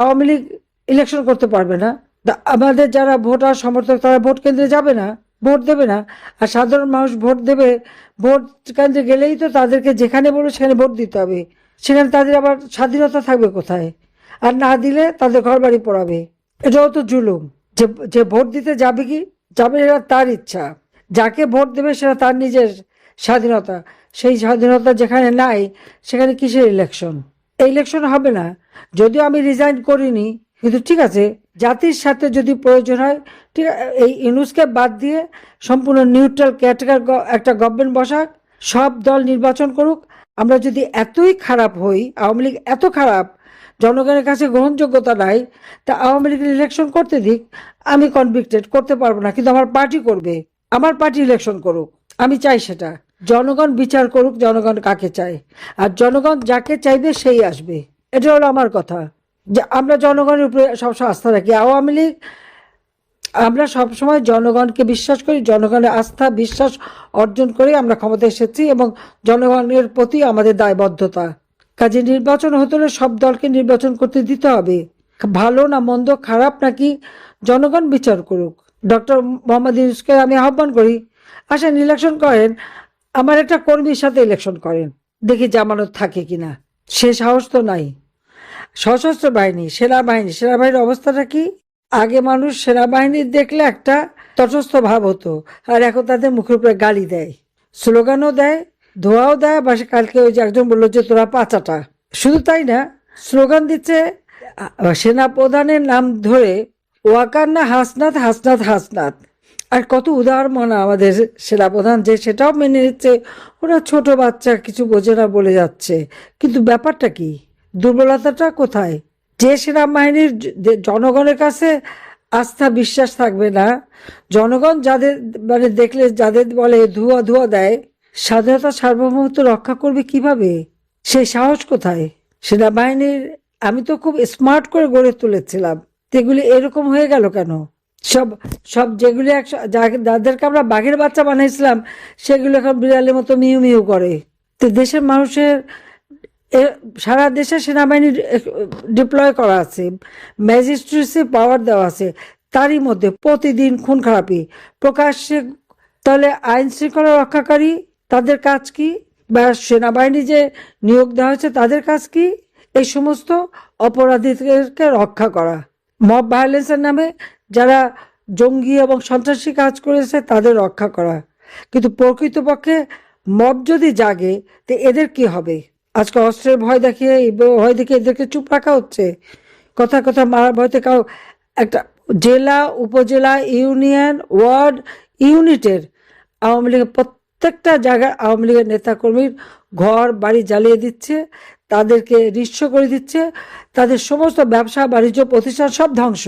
Awami League election করতে পারবে না। আমাদের যারা ভোটার সমর্থক তারা ভোট কেন্দ্রে যাবে না, ভোট দেবে না। আর সাধারণ মানুষ ভোট দেবে, ভোট কেন্দ্রে গেলেই তো তাদেরকে যেখানে বলবে সেখানে ভোট দিতে হবে। সেখানে তাদের আবার স্বাধীনতা থাকবে কোথায়? আর না দিলে তাদের ঘর বাড়ি পড়াবে। এটাও তো জুলুম। যে যে ভোট দিতে যাবে কি যাবে, এরা তার ইচ্ছা। যাকে ভোট দেবে সেটা তার নিজের স্বাধীনতা। সেই স্বাধীনতা যেখানে নাই সেখানে কিসের ইলেকশন? এই ইলেকশন হবে না। যদিও আমি রিজাইন করিনি, কিন্তু ঠিক আছে, জাতির সাথে যদি প্রয়োজন হয়, ঠিক এই ইউনুসকে বাদ দিয়ে সম্পূর্ণ নিউট্রাল ক্যাটাগর একটা গভর্নমেন্ট বসাক, সব দল নির্বাচন করুক। আমরা যদি এতই খারাপ হই, আওয়ামী লীগ এত খারাপ, জনগণের কাছে গ্রহণযোগ্যতা নাই, তা আওয়ামী লীগের ইলেকশন করতে দিক। আমি কনভিক্টেড, করতে পারবো না, কিন্তু আমার পার্টি করবে। আমার পার্টি ইলেকশন করুক, আমি চাই সেটা। জনগণ বিচার করুক জনগণ কাকে চায়, আর জনগণ যাকে চাইবে সেই আসবে। এটা হলো আমার কথা, যে আমরা জনগণের উপরে সবসময় আস্থা রাখি। আওয়ামী লীগ, আমরা সবসময় জনগণকে বিশ্বাস করি, জনগণের আস্থা বিশ্বাস অর্জন করে আমরা ক্ষমতায় এসেছি, এবং জনগণের প্রতি আমাদের দায়বদ্ধতা। কাজে নির্বাচন হতে হলে সব দলকে নির্বাচন করতে দিতে হবে। ভালো না মন্দ, খারাপ নাকি, জনগণ বিচার করুক। ডক্টর মোহাম্মদ ইউনূসকে আমি আহ্বান করি, আসেন ইলেকশন করেন, আমার একটা কর্মীর সাথে ইলেকশন করেন, দেখি জামানত থাকে কিনা। সে সাহস তো নাই। সশস্ত্র বাহিনী, সেনাবাহিনীর অবস্থাটা কি? আগে মানুষ সেনাবাহিনী দেখলে একটা তটস্থ ভাব হতো, আর এখন তাদের মুখের উপরে গালি দেয়, স্লোগানও দেয়, ধোয়াও দেয়। বা কালকে ওই যে একজন বললো যে তোরা পাচাটা। শুধু তাই না, স্লোগান দিচ্ছে সেনা প্রধানের নাম ধরে, ওয়াকার না হাসনাত, হাসনাত হাসনাত। আর কত উদাহরণ আমাদের সেনাপ্রধান, যে সেটাও মেনে নিচ্ছে ওরা ছোট বাচ্চা কিছু বোঝে না বলে যাচ্ছে। কিন্তু ব্যাপারটা কি? দুর্বলতাটা কোথায়? যে সেনাবাহিনীর জনগণের কাছে আস্থা বিশ্বাস থাকবে না, জনগণ যাদের মানে দেখলে যাদের বলে ধোয়া ধোয়া দেয়, স্বাধীনতা সার্বভৌমত্ব রক্ষা করবে কিভাবে? সেই সাহস কোথায় সেনাবাহিনীর? আমি তো খুব স্মার্ট করে গড়ে তুলেছিলাম, এগুলি এরকম হয়ে গেল কেন? সব সব যেগুলি যাদেরকে আমরা বাঘের বাচ্চা বানাইছিলাম, সেগুলো এখন বিড়ালের মতো মিউ মিউ করে। তো দেশের মানুষের সারা দেশে সেনাবাহিনী ডিপ্লয় করা আছে, ম্যাজিস্ট্রেসি পাওয়ার দেওয়া আছে, তারই মধ্যে প্রতিদিন খুন খারাপি প্রকাশ্যে। তাহলে আইন শৃঙ্খলা রক্ষাকারী তাদের কাজ কি? বা সেনাবাহিনী যে নিয়োগ দেওয়া হয়েছে তাদের কাজ কি? এই সমস্ত অপরাধীদেরকে রক্ষা করা। মব ভায়োলেন্সের নামে যারা জঙ্গি এবং সন্ত্রাসী কাজ করেছে তাদের রক্ষা করা। কিন্তু প্রকৃতপক্ষে মব যদি জাগে, তো এদের কি হবে? আজকে অস্ত্রের ভয় দেখিয়ে এদেরকে চুপ রাখা হচ্ছে। কথা কথা মারার ভয়তে কাউ একটা জেলা, উপজেলা, ইউনিয়ন, ওয়ার্ড, ইউনিটের আওয়ামী লীগের প্রত্যেকটা জায়গায় আওয়ামী লীগের নেতাকর্মীর ঘর বাড়ি জ্বালিয়ে দিচ্ছে, তাদেরকে নিঃস্ব করে দিচ্ছে, তাদের সমস্ত ব্যবসা বাণিজ্য প্রতিষ্ঠান সব ধ্বংস।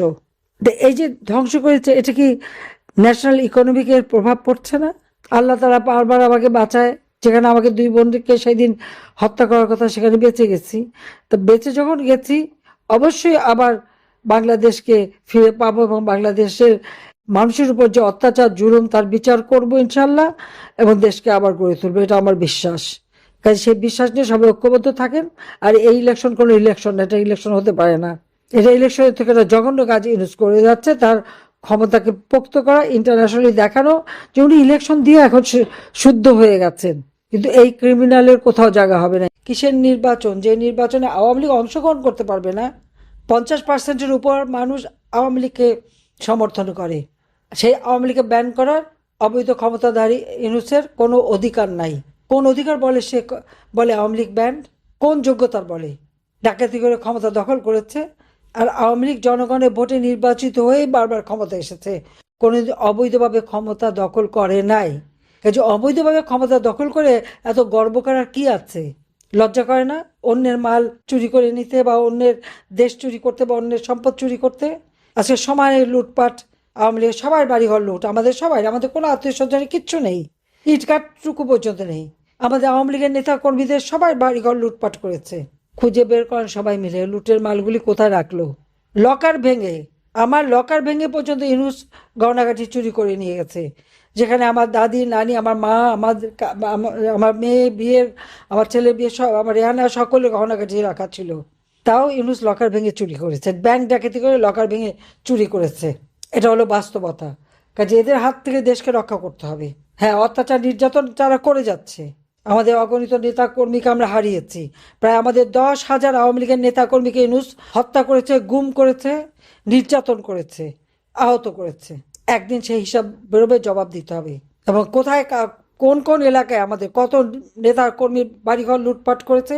এই যে ধ্বংস করেছে, এটা কি ন্যাশনাল ইকোনমিকের প্রভাব পড়ছে না? আল্লাহ তাআলা বারবার আমাকে বাঁচায়, যেখানে আমাকে 2 বোনকে সেদিন হত্যা করার কথা সেখানে বেঁচে গেছি। তো বেঁচে যখন গেছি, অবশ্যই আবার বাংলাদেশকে ফিরে পাবো, এবং বাংলাদেশের মানুষের উপর যে অত্যাচার জুলুম তার বিচার করব ইনশাল্লাহ, এবং দেশকে আবার গড়ে তুলবো, এটা আমার বিশ্বাস। কাজে সেই বিশ্বাস নিয়ে সবাই ঐক্যবদ্ধ থাকেন। আর এই ইলেকশন কোনো ইলেকশন, এটা ইলেকশন হতে পারে না। এটা ইলেকশনের থেকে একটা জঘন্য কাজ ইউজ করে যাচ্ছে, তার ক্ষমতাকে পোক্ত করা, ইন্টারন্যাশনালি দেখানো যে উনি ইলেকশন দিয়ে এখন শুদ্ধ হয়ে গেছেন। কিন্তু এই ক্রিমিনালের কোথাও জায়গা হবে না। কিসের নির্বাচন, যে নির্বাচনে আওয়ামী লীগ অংশগ্রহণ করতে পারবে না? 50%-এর উপর মানুষ আওয়ামী লীগকে সমর্থন করে। সেই আওয়ামী লীগকে ব্যান করার অবৈধ ক্ষমতাধারী ইউনূসের কোনো অধিকার নাই। কোন অধিকার বলে সে বলে আওয়ামী লীগ ব্যান্ড? কোন যোগ্যতার বলে? ডাকাতি করে ক্ষমতা দখল করেছে। আর আওয়ামী লীগ জনগণের ভোটে নির্বাচিত হয়েই বারবার ক্ষমতা এসেছে, কোনোদিন অবৈধভাবে ক্ষমতা দখল করে নাই। কাজে অবৈধভাবে ক্ষমতা দখল করে এত গর্ব করার কি আছে? লজ্জা করে না অন্যের মাল চুরি করে নিতে, বা অন্যের দেশ চুরি করতে, বা অন্যের সম্পদ চুরি করতে? আজকে সময় লুটপাট, আওয়ামী লীগের সবার বাড়িঘর লুট, আমাদের সবাই, আমাদের কোনো আত্মীয় স্বজনের কিচ্ছু নেই, ইটকাটটুকু পর্যন্ত নেই। আমাদের আওয়ামী লীগের নেতা কর্মীদের সবাই বাড়িঘর লুটপাট করেছে। খুঁজে বের করেন সবাই মিলে লুটের মালগুলি কোথায় রাখলো। লকার ভেঙে, আমার লকার ভেঙে পর্যন্ত ইউনূস গয়নাগাটি চুরি করে নিয়ে গেছে, যেখানে আমার দাদি, নানি, আমার মা, আমার মেয়ে বিয়ের, আমার ছেলের বিয়ে, সব, আমার রেহানা, সকলের গহনাগাটি রাখা ছিল। তাও ইউনূস লকার ভেঙে চুরি করেছে, ব্যাংক ডাকাতি করে লকার ভেঙে চুরি করেছে। এটা হলো বাস্তবতা। কাজে এদের হাত থেকে দেশকে রক্ষা করতে হবে। হ্যাঁ, অত্যাচার নির্যাতন তারা করে যাচ্ছে। আমাদের অগণিত নেতা কর্মীকে আমরা হারিয়েছি। প্রায় আমাদের 10,000 আওয়ামী লীগের নেতা কর্মীকে ইউনূস হত্যা করেছে, গুম করেছে, নির্যাতন করেছে, আহত করেছে। একদিন সেই হিসাব বেরোবে, জবাব দিতে হবে। এবং কোথায় কোন কোন এলাকায় আমাদের কত নেতা কর্মীর বাড়িঘর লুটপাট করেছে,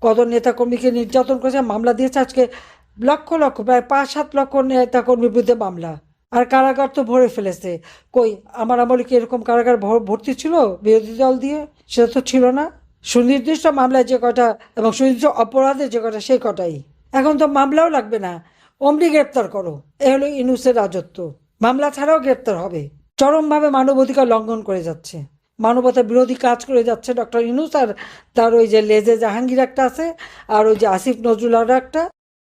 কত নেতাকর্মীকে নির্যাতন করেছে, মামলা দিয়েছে। আজকে লক্ষ লক্ষ, প্রায় 5-7 লক্ষ নেতাকর্মীর বিরুদ্ধে মামলা। আর কারাগার তো ভরে ফেলেছে। কই, আমার আমলে কি এরকম কারাগার ভর্তি ছিল বিরোধী দল দিয়ে? সেটা তো ছিল না। সুনির্দিষ্ট মামলায় যে কটা এবং সুনির্দিষ্ট অপরাধে যে কটা, সেই কটাই। এখন তো মামলাও লাগবে না, অমনি গ্রেপ্তার করো। এ হলো ইউনূসের রাজত্ব। মামলা ছাড়াও গ্রেপ্তার হবে। চরমভাবে মানবাধিকার লঙ্ঘন করে যাচ্ছে, মানবতা বিরোধী কাজ করে যাচ্ছে ডক্টর ইউনূস। আর তার ওই যে লেজে জাহাঙ্গীর একটা আছে, আর ওই যে আসিফ নজরুল একটা,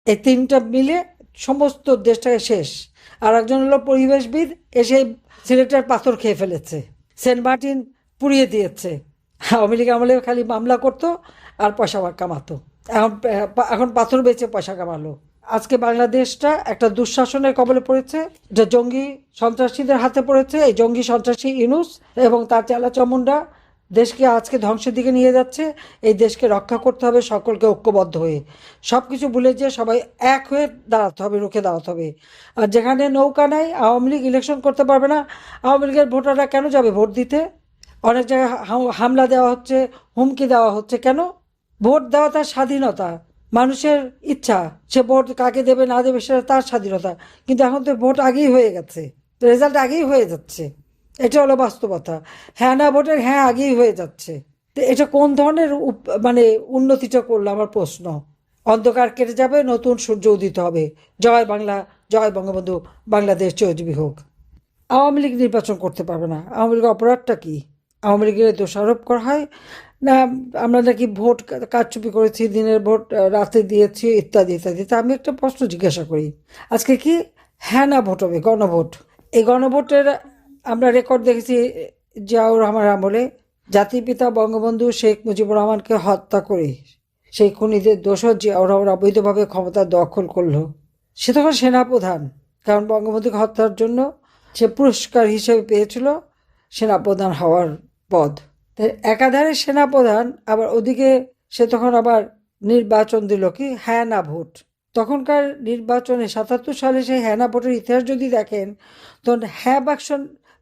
এই তিনটা মিলে সমস্ত দেশটাকে শেষ। আর একজন হলো পরিবেশবিদ, এসে সিলেটের পাথর খেয়ে ফেলেছে, সেন্ট মার্টিন পুড়িয়ে দিয়েছে। আওয়ামী লীগ আমলে খালি মামলা করতো আর পয়সা কামাতো। এখন এখন পাথর বেচে পয়সা কামালো। আজকে বাংলাদেশটা একটা দুঃশাসনের কবলে পড়েছে, যে জঙ্গি সন্ত্রাসীদের হাতে পড়েছে। এই জঙ্গি সন্ত্রাসী ইউনূস এবং তার চেলাচামুন্ডা দেশকে আজকে ধ্বংসের দিকে নিয়ে যাচ্ছে। এই দেশকে রক্ষা করতে হবে সকলকে ঐক্যবদ্ধ হয়ে। সব কিছু ভুলে যে সবাই এক হয়ে দাঁড়াতে হবে, রুখে দাঁড়াতে হবে। আর যেখানে নৌকা নাই, আওয়ামী লীগ ইলেকশন করতে পারবে না। আওয়ামী লীগের ভোটাররা কেন যাবে ভোট দিতে? অনেক জায়গায় হামলা দেওয়া হচ্ছে, হুমকি দেওয়া হচ্ছে। কেন? ভোট দেওয়া তার স্বাধীনতা, মানুষের ইচ্ছা। সে ভোট কাকে দেবে না দেবে সেটা তার স্বাধীনতা। কিন্তু এখন তো ভোট আগেই হয়ে গেছে, রেজাল্ট আগেই হয়ে যাচ্ছে। এটা হলো বাস্তবতা। হ্যাঁ না ভোটের হ্যাঁ আগেই হয়ে যাচ্ছে। তো এটা কোন ধরনের মানে উন্নতিটা করলো আমার প্রশ্ন। অন্ধকার কেটে যাবে, নতুন সূর্য উদিত হবে। জয় বাংলা, জয় বঙ্গবন্ধু, বাংলাদেশ চিরজীবী হোক। আওয়ামী লীগ নির্বাচন করতে পারবে না। আওয়ামী লীগের অপরাধটা কি? আওয়ামী লীগের দোষারোপ করা হয় না আমরা নাকি ভোট কারচুপি করেছি, দিনের ভোট রাতে দিয়েছি, ইত্যাদি ইত্যাদি। তা আমি একটা প্রশ্ন জিজ্ঞাসা করি, আজকে কি হ্যাঁ না ভোট হবে, গণভোট? এই গণভোটের আমরা রেকর্ড দেখেছি জিয়াউর রহমান আমলে। জাতির পিতা বঙ্গবন্ধু শেখ মুজিবুর রহমানকে হত্যা করে সেই খুনিদের দোষর জিয়াউর রহমান অবৈধভাবে ক্ষমতা দখল করলো। সে তখন সেনাপ্রধান, কারণ বঙ্গবন্ধুকে হত্যার জন্য সে পুরস্কার হিসেবে পেয়েছিল সেনাপ্রধান হওয়ার পদ। একাধারে সেনাপ্রধান, আবার ওদিকে সে তখন আবার নির্বাচন দিল কি হ্যাঁ না ভোট। তখনকার নির্বাচনে 77 সালে সেই হ্যাঁ না ভোটের ইতিহাস যদি দেখেন, তখন হ্যাঁ বাক্স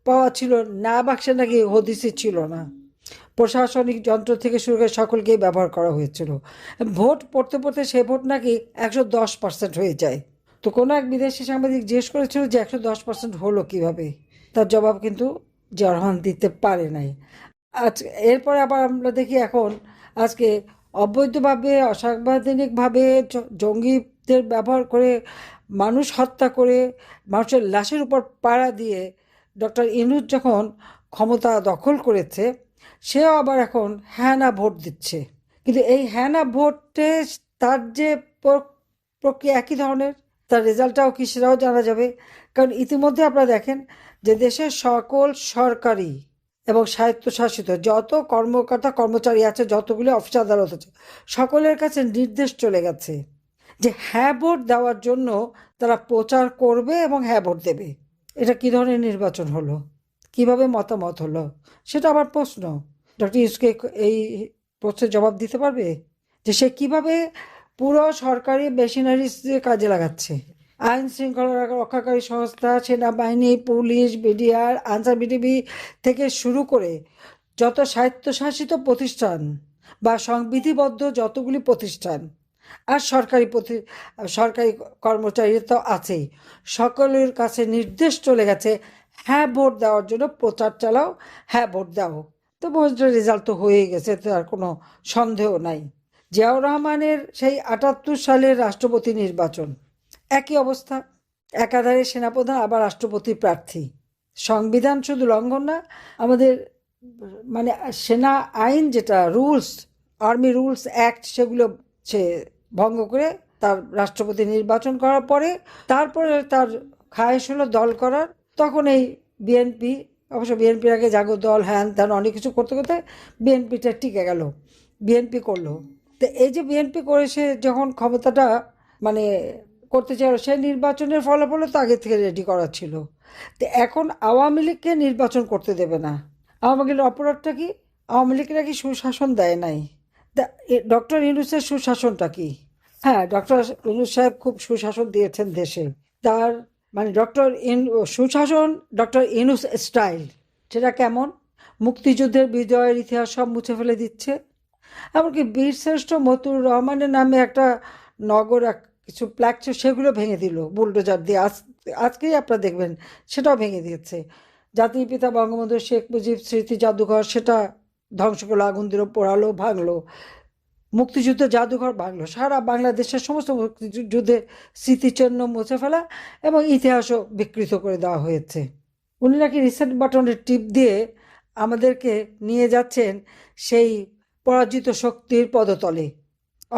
পাওয়া ছিল, না বাক্সে নাকি হদিসই ছিল না। প্রশাসনিক যন্ত্র থেকে শুরু করে সকলকেই ব্যবহার করা হয়েছিল। ভোট পড়তে পড়তে সে ভোট নাকি 110% হয়ে যায়। তো কোনো এক বিদেশি সাংবাদিক জিজ্ঞেস করেছিল যে 110% হলো কিভাবে? তার জবাব কিন্তু জিয়া রহমান দিতে পারে নাই। আজ এরপরে আবার আমরা দেখি এখন আজকে অবৈধভাবে, অসাংবিধানিকভাবে জঙ্গিদের ব্যবহার করে, মানুষ হত্যা করে, মানুষের লাশের উপর পাড়া দিয়ে ডক্টর ইউনূস যখন ক্ষমতা দখল করেছে, সেও আবার এখন হ্যাঁ না ভোট দিচ্ছে। কিন্তু এই হ্যাঁ না ভোটে তার যে প্রক্রিয়া একই ধরনের, তার রেজাল্টটাও কি সেটাও জানা যাবে। কারণ ইতিমধ্যে আপনারা দেখেন যে দেশের সকল সরকারি এবং স্বায়ত্তশাসিত যত কর্মকর্তা কর্মচারী আছে, যতগুলি অফিস আদালত আছে, সকলের কাছে নির্দেশ চলে গেছে যে হ্যাঁ ভোট দেওয়ার জন্য তারা প্রচার করবে এবং হ্যাঁ ভোট দেবে। এটা কী ধরনের নির্বাচন হলো? কিভাবে মতামত হলো? সেটা আমার প্রশ্ন। ডক্টর ইউসকে এই প্রশ্নের জবাব দিতে পারবে যে সে কিভাবে পুরো সরকারি মেশিনারিজ কাজে লাগাচ্ছে? আইন শৃঙ্খলা রক্ষাকারী সংস্থা, সেনাবাহিনী, পুলিশ, বিডিআর, আনসার বিডিবি থেকে শুরু করে যত স্বায়ত্তশাসিত প্রতিষ্ঠান বা সংবিধিবদ্ধ যতগুলি প্রতিষ্ঠান আর সরকারি কর্মচারী তো আছেই, সকলের কাছে নির্দেশ চলে গেছে হ্যাঁ ভোট দেওয়ার জন্য প্রচার চালাও, হ্যাঁ ভোট দাও। তো ভোটের রেজাল্ট তো হয়ে গেছে, তার কোনো সন্দেহ নাই। জিয়াউর রহমানের সেই 78 সালের রাষ্ট্রপতি নির্বাচন একই অবস্থা। একাধারে সেনাপ্রধান আবার রাষ্ট্রপতি প্রার্থী। সংবিধান শুধু লঙ্ঘন না, আমাদের মানে সেনা আইন যেটা রুলস, আর্মি রুলস অ্যাক্ট, সেগুলো সে ভঙ্গ করে তার রাষ্ট্রপতি নির্বাচন করার পরে তারপরে তার খায়েশ হলো দল করার। তখন এই বিএনপি, অবশ্য বিএনপির আগে জাগো দল, হ্যান ত্যান অনেক কিছু করতে করতে বিএনপিটা টিকে গেল, বিএনপি করলো। তো এই যে বিএনপি করেছে যখন ক্ষমতাটা মানে করতে চাইল, সেই নির্বাচনের ফলাফলও তো আগে থেকে রেডি করা ছিল। তো এখন আওয়ামী লীগকে নির্বাচন করতে দেবে না। আওয়ামী লীগের অপরাধটা কি? আওয়ামী লীগ নাকি সুশাসন দেয় নাই। ডক্টর ইউনূসের সুশাসনটা কি? হ্যাঁ, ডক্টর ইউনূস সাহেব খুব সুশাসন দিয়েছেন দেশে। তার মানে সুশাসন ডক্টর ইউনূস স্টাইল, সেটা কেমন? মুক্তিযুদ্ধের বিজয়ের ইতিহাস সব মুছে ফেলে দিচ্ছে। এমনকি বীরশ্রেষ্ঠ মতিউর রহমানের নামে একটা নগর কিছু প্ল্যাক ছিল, সেগুলো ভেঙে দিল বুলডোজার দিয়ে। আজকেই আপনারা দেখবেন সেটাও ভেঙে দিয়েছে। জাতির পিতা বঙ্গবন্ধু শেখ মুজিব স্মৃতি জাদুঘর, সেটা ধ্বংস করলো, আগুন দিল, পোড়ালো, ভাঙলো। মুক্তিযুদ্ধ জাদুঘর ভাঙলো, সারা বাংলাদেশের সমস্ত মুক্তিযুদ্ধের স্মৃতিচিহ্ন মুছে ফেলা এবং ইতিহাসও বিকৃত করে দেওয়া হয়েছে। উনি নাকি রিসেট বাটনের টিপ দিয়ে আমাদেরকে নিয়ে যাচ্ছেন সেই পরাজিত শক্তির পদতলে।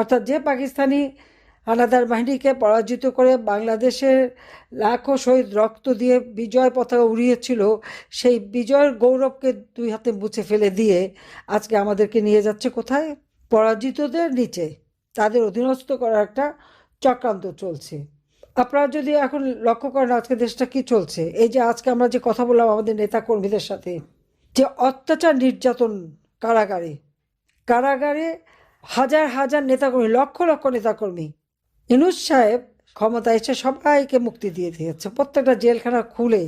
অর্থাৎ যে পাকিস্তানি হানাদার বাহিনীকে পরাজিত করে বাংলাদেশের লাখো শহীদ রক্ত দিয়ে বিজয় পতাকা উড়িয়েছিল, সেই বিজয়ের গৌরবকে দুই হাতে মুছে ফেলে দিয়ে আজকে আমাদেরকে নিয়ে যাচ্ছে কোথায়? পরাজিতদের নিচে। তাদের অধীনস্থ করার একটা চক্রান্ত চলছে। আপনারা যদি এখন লক্ষ্য করেন আজকে দেশটা কি চলছে, এই যে আজকে আমরা যে কথা বললাম আমাদের নেতা কর্মীদের সাথে, যে অত্যাচার নির্যাতন, কারাগারে কারাগারে হাজার হাজার নেতাকর্মী, লক্ষ লক্ষ নেতাকর্মী। ইউনূস সাহেব ক্ষমতা এসে সবাইকে মুক্তি দিয়ে দিয়েছে, প্রত্যেকটা জেলখানা খুলে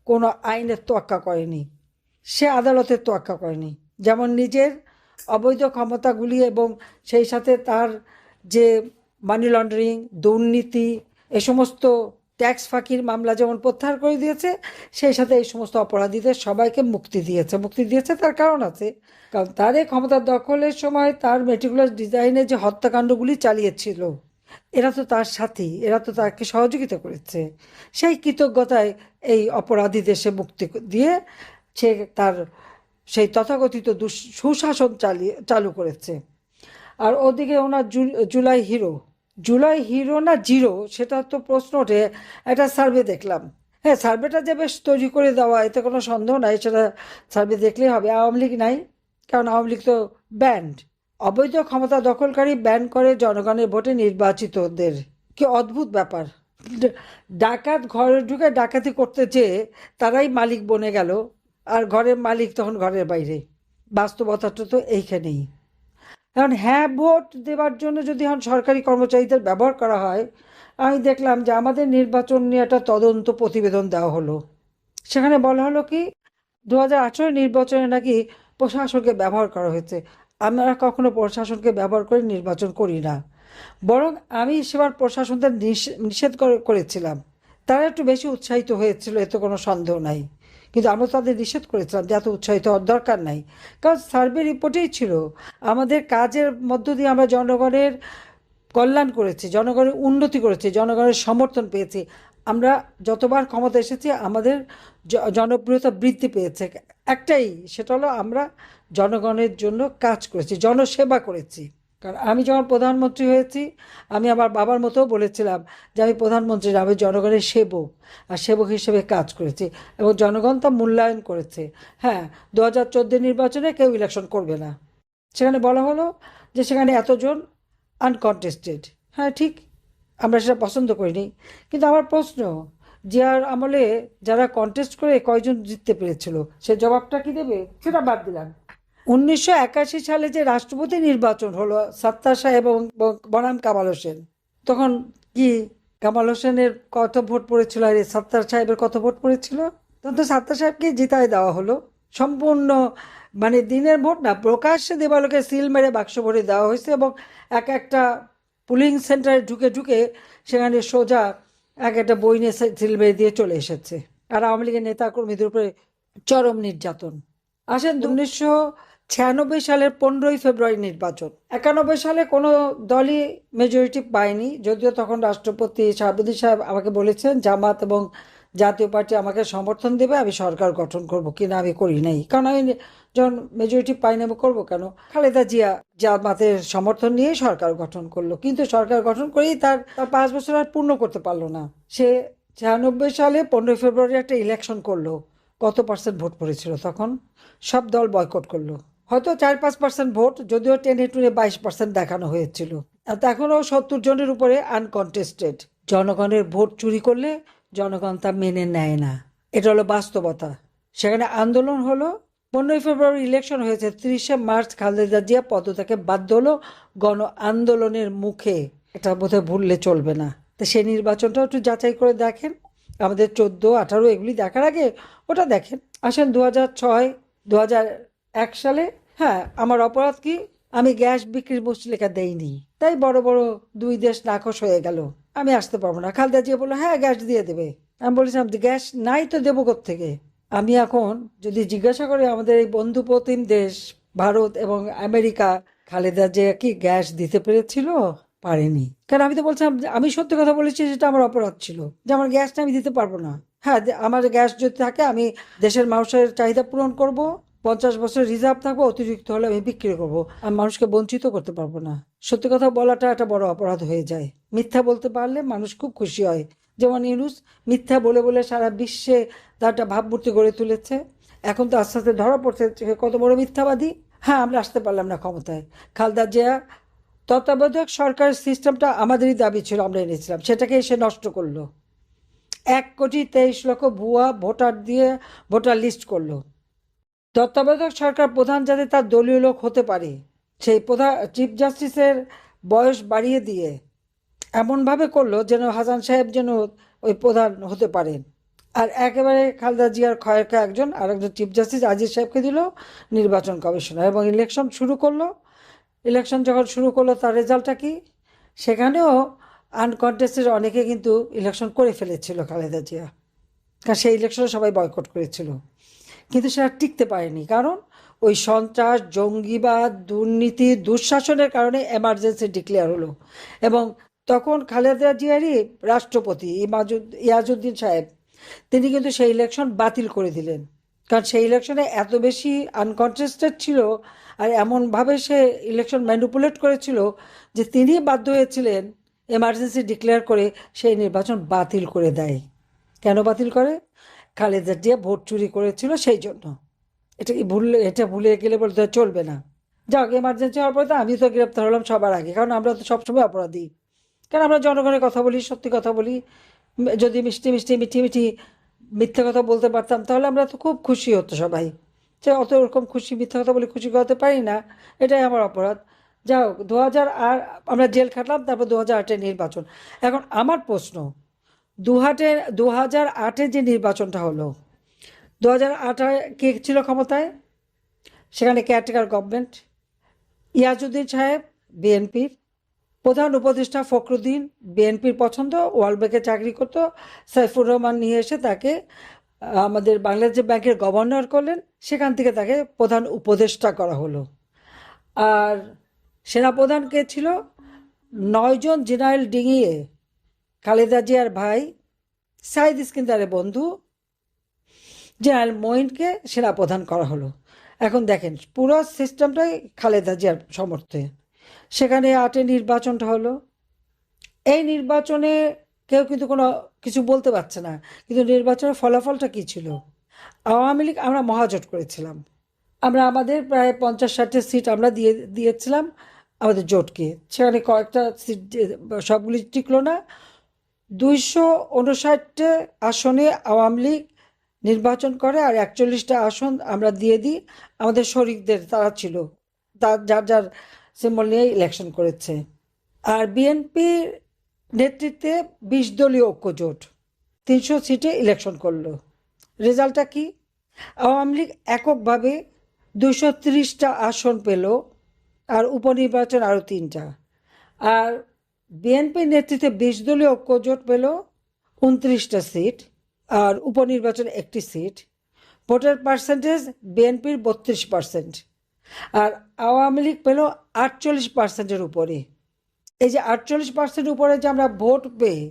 কোনো আইনের তোয়াক্কা করেনি, সে আদালতের তোয়াক্কা করেনি। যেমন নিজের অবৈধ ক্ষমতাগুলি এবং সেই সাথে তার যে মানি লন্ডারিং, দুর্নীতি, এ সমস্ত ট্যাক্স ফাঁকির মামলা যেমন প্রত্যাহার করে দিয়েছে, সেই সাথে এই সমস্ত অপরাধীদের সবাইকে মুক্তি দিয়েছে। তার কারণ আছে, কারণ তার এই ক্ষমতার দখলের সময় তার মেটিকুলাস ডিজাইনে যে হত্যাকাণ্ডগুলি চালিয়েছিল, এরা তো তার সাথী, এরা তো তাকে সহযোগিতা করেছে। সেই কৃতজ্ঞতায় এই অপরাধীদের সে মুক্তি দিয়ে সে তার সেই তথাকথিত সুশাসন চালু করেছে। আর ওদিকে ওনার জুলাই হিরো না জিরো, সেটা তো প্রশ্ন ওঠে। একটা সার্ভে দেখলাম, হ্যাঁ সার্ভেটা যে বেশ তৈরি করে দেওয়া, এতে কোনো সন্দেহ নাই, সেটা সার্ভে দেখলেই হবে। আওয়ামী লীগ নাই, কারণ আওয়ামী লীগ তো ব্যান্ড। অবৈধ ক্ষমতা দখলকারী ব্যান করে জনগণের ভোটে নির্বাচিতদের। কি অদ্ভুত ব্যাপার! ডাকাত ঘরে ঢুকে ডাকাতি করতে চেয়ে তারাই মালিক বনে গেল, আর ঘরের মালিক তখন ঘরের বাইরে। বাস্তবতাটা তো এইখানেই। কারণ হ্যাঁ, ভোট দেওয়ার জন্য যদি এখন সরকারি কর্মচারীদের ব্যবহার করা হয়, আমি দেখলাম যে আমাদের নির্বাচন নিয়ে একটা তদন্ত প্রতিবেদন দেওয়া হলো। সেখানে বলা হলো কি, 2018 নির্বাচনে নাকি প্রশাসনকে ব্যবহার করা হয়েছে। আমরা কখনো প্রশাসনকে ব্যবহার করে নির্বাচন করি না, বরং আমি সেবার প্রশাসনদের নিষেধ করেছিলাম। তারা একটু বেশি উৎসাহিত হয়েছিল, এতে কোনো সন্দেহ নাই। কিন্তু আমরা তাদের নিষেধ করেছিলাম যে এত উৎসাহিত হওয়ার দরকার নাই, কারণ সার্ভে রিপোর্টেই ছিল আমাদের কাজের মধ্য দিয়ে আমরা জনগণের কল্যাণ করেছি, জনগণের উন্নতি করেছি, জনগণের সমর্থন পেয়েছি। আমরা যতবার ক্ষমতা এসেছি আমাদের জনপ্রিয়তা বৃদ্ধি পেয়েছে একটাই, সেটা হলো আমরা জনগণের জন্য কাজ করেছি, জনসেবা করেছি। কারণ আমি যখন প্রধানমন্ত্রী হয়েছি, আমি আমার বাবার মতো বলেছিলাম যে আমি প্রধানমন্ত্রী না, আমি জনগণের সেবক, আর সেবক হিসেবে কাজ করেছি এবং জনগণ তা মূল্যায়ন করেছে। হ্যাঁ, 2014 নির্বাচনে কেউ ইলেকশন করবে না, সেখানে বলা হলো যে সেখানে এতজন আনকন্টেস্টেড। হ্যাঁ ঠিক, আমরা সেটা পছন্দ করিনি। কিন্তু আমার প্রশ্ন, জিয়ার আমলে যারা কন্টেস্ট করে কয়জন জিততে পেরেছিল, সে জবাবটা কি দেবে? সেটা বাদ দিলাম। 1981 সালে যে রাষ্ট্রপতি নির্বাচন হলো, সাত্তার সাহেব এবং বনাম কামাল হোসেন, তখন কি কামাল হোসেনের কত ভোট পড়েছিল আর সাত্তার সাহেবের কত ভোট পড়েছিল? তখন তো সাত্তার সাহেবকে জিতায় দেওয়া হলো সম্পূর্ণ, মানে দিনের ভোট না, প্রকাশ্যে দেবালোকে সিল মেরে বাক্স ভরে দেওয়া হয়েছে এবং এক একটা পুলিং সেন্টারে ঢুকে ঢুকে সেখানে সোজা এক একটা বই নিয়ে সিল মেরে দিয়ে চলে এসেছে। আর আওয়ামী লীগের নেতা কর্মীদের উপরে চরম নির্যাতন। আসেন 1996 সালের 15ই ফেব্রুয়ারি নির্বাচন। 91 সালে কোনো দলই মেজরিটি পায়নি, যদিও তখন রাষ্ট্রপতি শাহাবুদ্দিন সাহেব আমাকে বলেছেন জামাত এবং জাতীয় পার্টি আমাকে সমর্থন দেবে, আমি সরকার গঠন করব কিনা আমি করি নাই, কারণ আমি যখন মেজরিটি পাই না আমি করবো কেন? খালেদা জিয়া জামাতের সমর্থন নিয়ে সরকার গঠন করলো, কিন্তু সরকার গঠন করেই তার 5 বছর আর পূর্ণ করতে পারলো না। সে 96 সালে 15 ফেব্রুয়ারি একটা ইলেকশন করলো। কত পার্সেন্ট ভোট পড়েছিল তখন? সব দল বয়কট করলো। হয়তো 4-5% ভোট, যদিও টেনে টুনে 22% দেখানো হয়েছিল। আর এখনও 70 জনের উপরে আনকন্টেস্টেড। জনগণের ভোট চুরি করলে জনগণ তা মেনে নেয় না, এটা হলো বাস্তবতা। সেখানে আন্দোলন হলো, 15ই ফেব্রুয়ারি ইলেকশন হয়েছে, 30শে মার্চ খালেদা জিয়া পদত্যাগে বাধ্য হলো গণ আন্দোলনের মুখে। এটা বোধহয় ভুললে চলবে না। তো সেই নির্বাচনটাও একটু যাচাই করে দেখেন, আমাদের 14, 18 এগুলি দেখার আগে ওটা দেখেন। আসেন 2006, 2001 সালে। হ্যাঁ, আমার অপরাধ কি? আমি গ্যাস বিক্রির মুচলেখা দেইনি, তাই বড় বড় দুই দেশ নাকশ হয়ে গেল, আমি আসতে পারবো না। খালেদা জিয়া বললো হ্যাঁ গ্যাস দিয়ে দেবে। আমি বলেছিলাম গ্যাস নাই তো দেবো কোত্থেকে? আমি এখন যদি জিজ্ঞাসা করি আমাদের এই বন্ধু প্রতিম দেশ ভারত এবং আমেরিকা, খালেদা জিয়া কি গ্যাস দিতে পেরেছিল? পারেনি। কারণ আমি তো বলছিলাম আমি সত্যি কথা বলেছি, যেটা আমার অপরাধ ছিল, যে আমার গ্যাসটা আমি দিতে পারবো না। হ্যাঁ, আমার গ্যাস যদি থাকে আমি দেশের মানুষের চাহিদা পূরণ করব, 50 বছর রিজার্ভ থাকবো, অতিরিক্ত হলে আমি বিক্রি করবো। আমি মানুষকে বঞ্চিত করতে পারবো না। সত্যি কথা বলাটা একটা বড় অপরাধ হয়ে যায়। মিথ্যা বলতে পারলে মানুষ খুব খুশি হয়। যেমন ইউনূস মিথ্যা বলে বলে সারা বিশ্বে তার একটা ভাবমূর্তি গড়ে তুলেছে। এখন তো আস্তে আস্তে ধরা পড়ছে কত বড় মিথ্যাবাদী। হ্যাঁ, আমরা আসতে পারলাম না ক্ষমতায়। খালেদা জিয়া তত্ত্বাবধায়ক সরকারের সিস্টেমটা আমাদেরই দাবি ছিল, আমরা এনেছিলাম, সেটাকে এসে নষ্ট করলো। 1,23,00,000 ভুয়া ভোটার দিয়ে ভোটার লিস্ট করলো। তত্ত্বাবধায়ক সরকার প্রধান যাতে তার দলীয় লোক হতে পারে, সেই প্রধান চিফ জাস্টিসের বয়স বাড়িয়ে দিয়ে এমনভাবে করলো যেন হাসান সাহেব যেন ওই প্রধান হতে পারেন। আর একেবারে খালেদা জিয়ার খয়েরকা একজন, আর একজন চিফ জাস্টিস আজিজ সাহেবকে দিল নির্বাচন কমিশনার, এবং ইলেকশন শুরু করলো। ইলেকশন যখন শুরু করলো, তার রেজাল্টটা কি? সেখানেও আনকন্টেস্টেড অনেকে কিন্তু ইলেকশন করে ফেলেছিল খালেদা জিয়া, কারণ সেই ইলেকশনে সবাই বয়কট করেছিল। কিন্তু সেটা টিকতে পারেনি, কারণ ওই সন্ত্রাস, জঙ্গিবাদ, দুর্নীতি, দুঃশাসনের কারণে এমার্জেন্সি ডিক্লেয়ার হলো। এবং তখন খালেদা জিয়ারই রাষ্ট্রপতি ইয়াজউদ্দিন সাহেব, তিনি কিন্তু সেই ইলেকশন বাতিল করে দিলেন। কারণ সেই ইলেকশনে এত বেশি আনকন্টেস্টেড ছিল, আর এমনভাবে সে ইলেকশন ম্যানিপুলেট করেছিল যে তিনি বাধ্য হয়েছিলেন এমার্জেন্সি ডিক্লেয়ার করে সেই নির্বাচন বাতিল করে দেয়। কেন বাতিল করে? খালেদা জিয়া ভোট চুরি করেছিল সেই জন্য। এটা ভুলে গেলে বলতে চলবে না। যাক, এমার্জেন্সি হওয়ার পরে তো আমি তো গ্রেপ্তার হলাম সবার আগে, কারণ আমরা তো সবসময় অপরাধী। কারণ আমরা জনগণের কথা বলি, সত্যি কথা বলি। যদি মিষ্টি মিষ্টি মিঠি মিঠি মিথ্যে কথা বলতে পারতাম, তাহলে আমরা তো খুব খুশি হতো সবাই। সে অত ওরকম খুশি, মিথ্যে কথা বলে খুশি করাতে পারি না, এটাই আমার অপরাধ। যাই হোক, 2008 আমরা জেল খাটলাম, তারপর 2008-এর নির্বাচন। এখন আমার প্রশ্ন, 2008-এ যে নির্বাচনটা হলো, 2008-এ কে ছিল ক্ষমতায়? সেখানে কেয়ারটেকার গভর্নমেন্ট। ইয়াজউদ্দিন সাহেব বিএনপির প্রধান উপদেষ্টা, ফখরুদ্দিন বিএনপির পছন্দ, ওয়ার্ল্ড ব্যাংকে চাকরি করতো। সাইফুর রহমান নিয়ে এসে তাকে আমাদের বাংলাদেশ ব্যাংকের গভর্নর করলেন, সেখান থেকে তাকে প্রধান উপদেষ্টা করা হলো। আর সেনাপ্রধান কে ছিল? 9 জন জেনারেল ডিঙিয়ে খালেদা জিয়ার ভাই সাইদ ইস্কিন্দারের বন্ধু জেনারেল মঈনকে সেনাপ্রধান করা হলো। এখন দেখেন পুরো সিস্টেমটাই খালেদা জিয়ার সমর্থে। সেখানে 8-এ নির্বাচনটা হলো। এই নির্বাচনে কেউ কিন্তু কোনো কিছু বলতে পারছে না, কিন্তু নির্বাচনের ফলাফলটা কী ছিল? আওয়ামী লীগ, আমরা মহাজোট করেছিলাম, আমরা আমাদের প্রায় 50-60 সিট আমরা দিয়েছিলাম আমাদের জোটকে। সেখানে কয়েকটা সিট সবগুলি টিকলো না। 259 আসনে আওয়ামী লীগ নির্বাচন করে, আর 41টা আসন আমরা দিয়ে দিই আমাদের শরিকদের, তারা ছিল, যার যার সিম্বল নিয়ে ইলেকশন করেছে। আর বিএনপির নেতৃত্বে 20 দলীয় ঐক্য জোট 300 সিটে ইলেকশন করলো। রেজাল্টটা কি? আওয়ামী লীগ এককভাবে 230টা আসন পেল, আর উপনির্বাচন আরও 3টা। আর বিএনপির নেতৃত্বে 20 দলীয় ঐক্য জোট পেল 29টা সিট, আর উপনির্বাচন 1টি সিট। ভোটের পার্সেন্টেজ বিএনপির 32%, আর আওয়ামী লীগ পেল 48%-এর উপরে। এই যে 48% উপরে যে আমরা ভোট পেয়ে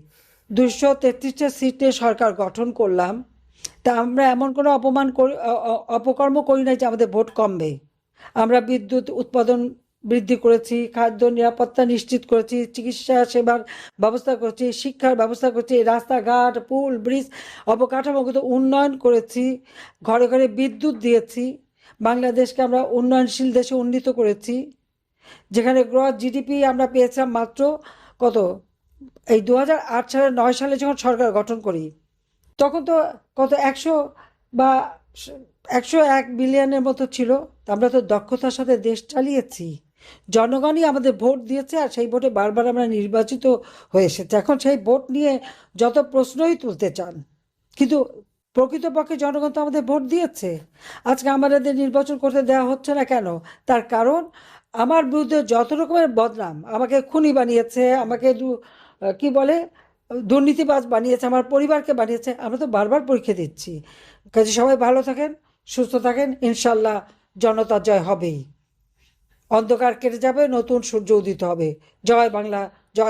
233টা সিটে সরকার গঠন করলাম, তা আমরা এমন কোনো অপকর্ম করি নাই যে আমাদের ভোট কমবে। আমরা বিদ্যুৎ উৎপাদন বৃদ্ধি করেছি, খাদ্য নিরাপত্তা নিশ্চিত করেছি, চিকিৎসা সেবার ব্যবস্থা করেছি, শিক্ষার ব্যবস্থা করেছি, রাস্তাঘাট, পুল, ব্রিজ, অবকাঠামোগত উন্নয়ন করেছি, ঘরে ঘরে বিদ্যুৎ দিয়েছি। বাংলাদেশকে আমরা উন্নয়নশীল দেশে উন্নীত করেছি, যেখানে গ্রস জিডিপি আমরা পেয়েছিলাম মাত্র কত, এই 2008 সালে 9 সালে যখন সরকার গঠন করি, তখন তো কত 101 বিলিয়নের মতো ছিল। তা আমরা তো দক্ষতার সাথে দেশ চালিয়েছি, জনগণই আমাদের ভোট দিয়েছে, আর সেই ভোটে বারবার আমরা নির্বাচিত হয়ে এসেছি। এখন সেই ভোট নিয়ে যত প্রশ্নই তুলতে চান, কিন্তু প্রকৃতপক্ষে জনগণ তো আমাদের ভোট দিয়েছে। আজকে আমাদের নির্বাচন করতে দেওয়া হচ্ছে না কেন? তার কারণ আমার বিরুদ্ধে যত রকমের বদনাম, আমাকে খুনি বানিয়েছে, আমাকে কি বলে, দুর্নীতিবাজ বানিয়েছে, আমার পরিবারকে বানিয়েছে, আমরা তো বারবার পরীক্ষা দিচ্ছি। কাজে সবাই ভালো থাকেন, সুস্থ থাকেন, ইনশাল্লাহ জনতার জয় হবেই। অন্ধকার কেটে যাবে, নতুন সূর্য উদিত হবে। জয় বাংলা।